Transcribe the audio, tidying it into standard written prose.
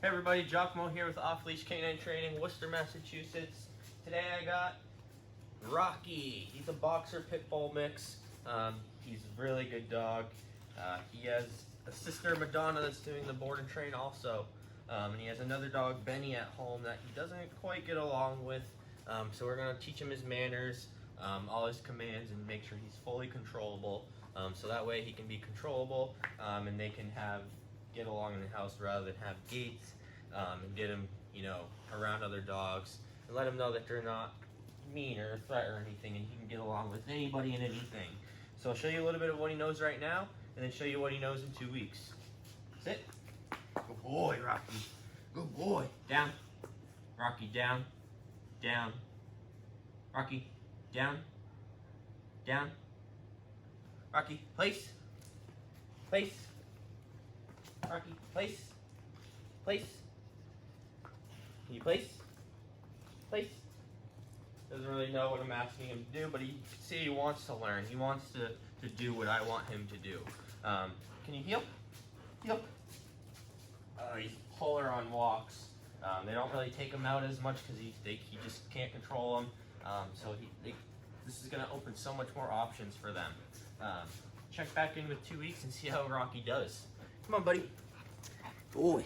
Hey everybody, Giacomo here with OffLeashK9 Training, Worcester, Massachusetts. Today I got Rocky. He's a boxer pit bull mix. He's a really good dog. He has a sister, Madonna, that's doing the board and train also. And he has another dog, Benny, at home that he doesn't quite get along with. So we're going to teach him his manners, all his commands, and make sure he's fully controllable. So that way he can be controllable and they can get along in the house rather than have gates, and get him, around other dogs and let him know that they're not mean or a threat or anything, and he can get along with anybody and anything. So I'll show you a little bit of what he knows right now and then show you what he knows in 2 weeks. Sit. Good boy, Rocky. Good boy. Down. Rocky, down. Down. Rocky, down. Down. Rocky, place. Place. Rocky, place. Place. Can you place? Place. Doesn't really know what I'm asking him to do, but you can see he wants to learn. He wants to do what I want him to do. Can you heel? Heel. He's polar on walks. They don't really take him out as much because he just can't control them. So this is going to open so much more options for them. Check back in with 2 weeks and see how Rocky does. Come on, buddy. Boy.